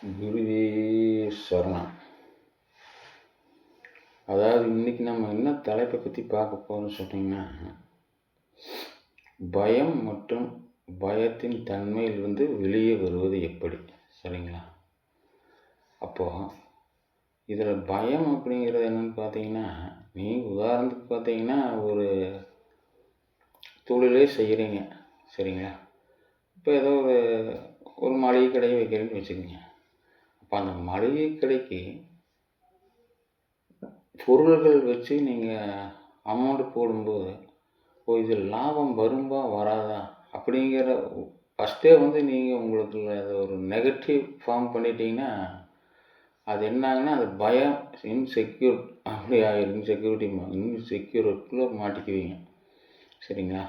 குருவே சரணம். அதாவது இன்னைக்கு நம்ம என்ன தலைப்பை பற்றி பார்க்க போகிறோம்னு சொன்னீங்கன்னா, பயம் மற்றும் பயத்தின் தன்மையிலிருந்து வெளியே வருவது எப்படி, சரிங்களா? அப்போது இதில் பயம் அப்படிங்கிறது என்னென்னு பார்த்தீங்கன்னா, நீங்கள் உதாரணத்துக்கு பார்த்தீங்கன்னா ஒரு தொழிலே செய்கிறீங்க, சரிங்களா? இப்போ ஏதோ ஒரு மளிகை கடையை வைக்கிறீங்கன்னு வச்சுக்கோங்க. அப்போ அந்த மளிகை கடைக்கு பொருள்கள் வச்சு நீங்கள் அமௌண்ட்டு போடும்போது, இதில் லாபம் வருமா வராதா அப்படிங்கிற ஃபஸ்ட்டே நீங்கள் உங்களுக்கு அதை ஒரு நெகட்டிவ் ஃபார்ம் பண்ணிட்டீங்கன்னா, அது என்னாகுன்னா அது பயம் இன்செக்யூர் அப்படி இன்செக்யூருக்குள்ளே மாட்டிக்குவீங்க, சரிங்களா?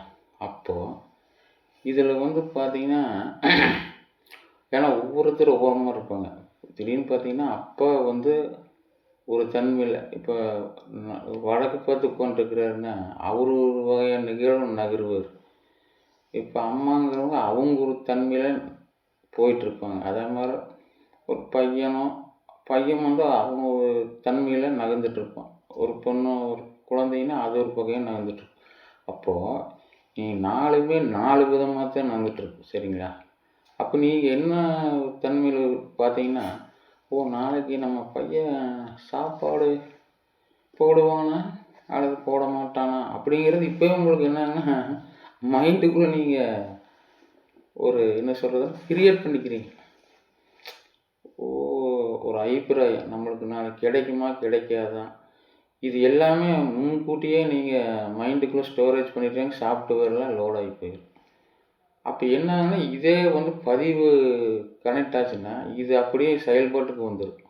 அப்போது இதில் பார்த்தீங்கன்னா, ஏன்னா ஒவ்வொருத்தரும் ஒவ்வொரு மாதிரி இருப்பாங்க. திடீர்னு பார்த்தீங்கன்னா அப்பா ஒரு தன்மையில் இப்போ வடக்கு பார்த்து உட்காந்துருக்கிறாருன்னா அவர் ஒரு வகையான நிகழ்வு நகருவார். இப்போ அம்மாங்கிறவங்க அவங்க ஒரு தன்மையில் போயிட்டுருப்பாங்க. அதே மாதிரி ஒரு பையன் அவங்க ஒரு தன்மையில் நகர்ந்துட்டுருப்பான். ஒரு பொண்ணு ஒரு குழந்தைன்னா அது ஒரு வகையாக நகர்ந்துட்டுருக்கும். அப்போது நீங்கள் 4மே 4 விதமாக தான் நகர்ந்துட்டுருக்கு, சரிங்களா? அப்போ நீங்கள் என்ன தன்மையில் பார்த்தீங்கன்னா, நாளைக்கு நம்ம பையன் சாப்பாடு போடுவானா அல்லது போட மாட்டானா அப்படிங்கிறது இப்போவே உங்களுக்கு என்னன்னா மைண்டுக்குள்ளே நீங்கள் ஒரு என்ன சொல்கிறது கிரியேட் பண்ணிக்கிறீங்க. ஒரு அபிப்பிராயம் நம்மளுக்கு நாளைக்கு கிடைக்குமா கிடைக்காதா, இது எல்லாமே முன்கூட்டியே நீங்கள் மைண்டுக்குள்ளே ஸ்டோரேஜ் பண்ணிடுறீங்க. சாஃப்ட்வேர்லாம் லோட் ஆகி போயிடும். அப்போ என்னாங்கன்னா இதே பதிவு கனெக்ட் ஆச்சுன்னா இது அப்படியே செயல்பாட்டுக்கு வந்துடும்.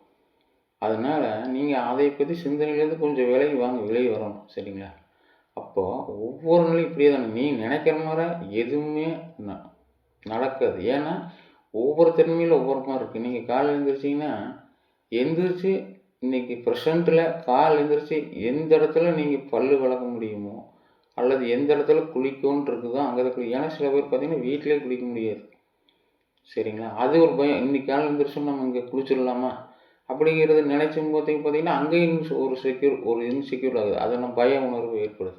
அதனால் நீங்கள் அதை பற்றி சிந்தனையிலேருந்து கொஞ்சம் விலகி வரணும், சரிங்களா? அப்போது ஒவ்வொரு நாளும் இப்படியே தானே நீங்கள் நினைக்கிற மாதிரி எதுவுமே நடக்காது. ஏன்னா ஒவ்வொரு தன்மையில் ஒவ்வொரு மாதிரி இருக்குது. நீங்கள் காலையில் எழுந்திரிச்சிங்கன்னா எந்திரிச்சு இன்றைக்கி ப்ரெசண்ட்டில் எழுந்திரிச்சு எந்த இடத்துல நீங்கள் பல் விளக்க முடியுமோ அல்லது எந்த இடத்துல குளிக்கணுன்னு இருக்குதோ அங்கே தான் குளிக்கும். ஏன்னா சில பேர் பார்த்தீங்கன்னா வீட்டிலே குளிக்க முடியாது, சரிங்களா? அது ஒரு பயம். இன்றைக்கி காலையில் எழுந்திரிச்சோம் நம்ம இங்கே குளிச்சிடலாமா அப்படிங்கிறத நினைச்சும் பார்த்தீங்கன்னா அங்கேயும் ஒரு இன்செக்யூர் ஆகுது. அதெல்லாம் பய உணர்வு ஏற்படுது.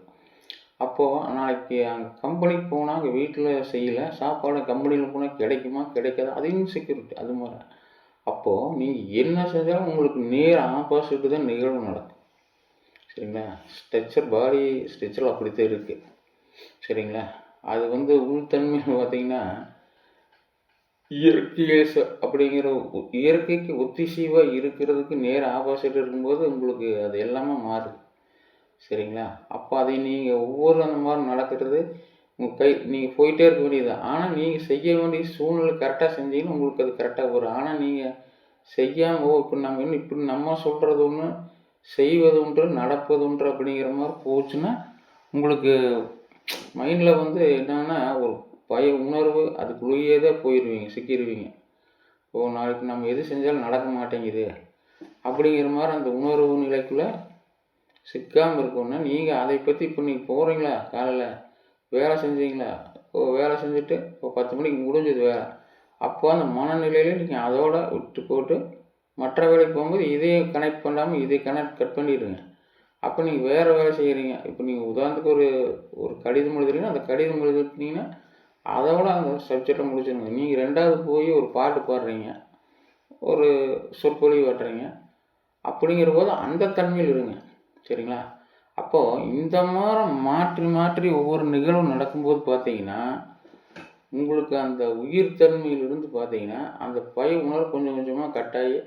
அப்போது நாளைக்கு அங்கே கம்பெனிக்கு போனால் அங்கே வீட்டில் செய்யலை, சாப்பாடு கம்பெனியில் போனால் கிடைக்குமா கிடைக்காதா, அது இன்செக்யூரிட்டி. அது மாதிரி அப்போது நீங்கள் என்ன செஞ்சாலும் உங்களுக்கு நேர் ஆப்போசிட்டு தான் நிகழ்வு நடக்கும், சரிங்களா? பாடி ஸ்ட்ரக்சர் அப்படித்தான் இருக்குது, சரிங்களா? அது உள்தன்மையில் பார்த்தீங்கன்னா அப்படிங்கிற இயற்கைக்கு ஒத்திசைவாக இருக்கிறதுக்கு நேர ஆப்போசிட் இருக்கும்போது உங்களுக்கு அது எல்லாமே மாறுது, சரிங்களா? அப்போ அதை நீங்கள் ஒவ்வொரு அந்த மாதிரி நடக்கிறது உங்கள் நீங்கள் போயிட்டே இருக்க வேண்டியது. ஆனால் நீங்கள் செய்ய வேண்டிய சூழ்நிலை கரெக்டாக செஞ்சீங்கன்னா உங்களுக்கு அது கரெக்டாக வரும். ஆனால் நீங்கள் செய்யாமல் இப்படி நம்ம சொல்கிறது ஒன்று செய்வது ஒன்று நடப்பது ஒன்று அப்படிங்கிற மாதிரி போச்சுன்னா உங்களுக்கு மைண்டில் என்னன்னா ஒரு பய உணர்வு அதுக்குள்ளேயே தான் போயிடுவீங்க, சிக்கிடுவீங்க. நாளைக்கு நம்ம எது செஞ்சாலும் நடக்க மாட்டேங்குது அப்படிங்கிற மாதிரி அந்த உணர்வு நிலைக்குள்ளே சிக்காமல் இருக்கணும்னா நீங்கள் அதை பற்றி இப்போ நீங்கள் போகிறீங்களா, காலையில் வேலை செஞ்சீங்களா, வேலை செஞ்சுட்டு 10 மணிக்கு முடிஞ்சது வேலை, அப்போ அந்த மனநிலையில் நீங்கள் அதோட விட்டு போட்டு மற்ற வேலைக்கு போகும்போது இதையே கனெக்ட் பண்ணாமல் இதை கட் பண்ணிடுங்க. அப்போ நீங்கள் வேறு வேலை செய்கிறீங்க. இப்போ நீங்கள் உதாரணத்துக்கு ஒரு கடிதம் எழுதுறீங்கன்னா அந்த கடிதம் எழுதுனீங்கன்னா அதோட அந்த சப்ஜெக்டை முடிச்சிடுங்க. நீங்கள் 2வது போய் ஒரு பாட்டு பாடுறீங்க, ஒரு சொற்பொழிவு காட்டுறீங்க, அப்படிங்கிற போது அந்த தன்மையில் இருங்க, சரிங்களா? அப்போது இந்த மாதிரி மாற்றி மாற்றி ஒவ்வொரு நிகழ்வும் நடக்கும்போது பார்த்தீங்கன்னா உங்களுக்கு அந்த உயிர் தன்மையிலிருந்து பார்த்தீங்கன்னா அந்த பய உணர்வு கொஞ்சம் கொஞ்சமாக கட்டாயி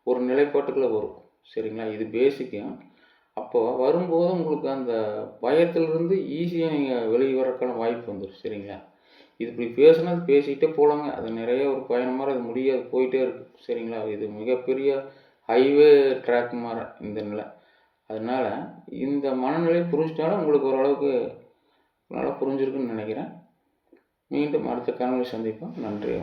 ஒரு நிலைப்பாட்டுக்குள்ளே வரும், சரிங்களா? இது பேசிக்கும். அப்போது வரும்போது உங்களுக்கு அந்த பயத்திலிருந்து ஈஸியாக நீங்கள் வெளியே வரக்கான வாய்ப்பு வந்துடும், சரிங்களா? இது இப்படி பேசிக்கிட்டே போகலாங்க. அது நிறைய ஒரு பயணம் மாதிரி அது முடியாது, போயிட்டே இருக்குது, சரிங்களா? இது மிகப்பெரிய ஹைவே ட்ராக் மாதிரி இந்த நிலை. அதனால் இந்த மனநிலையை புரிஞ்சிட்டாலும் உங்களுக்கு ஓரளவுக்கு நல்லா புரிஞ்சிருக்குன்னு நினைக்கிறேன். மீண்டும் அடுத்த காணொளி சந்திப்போம். நன்றி.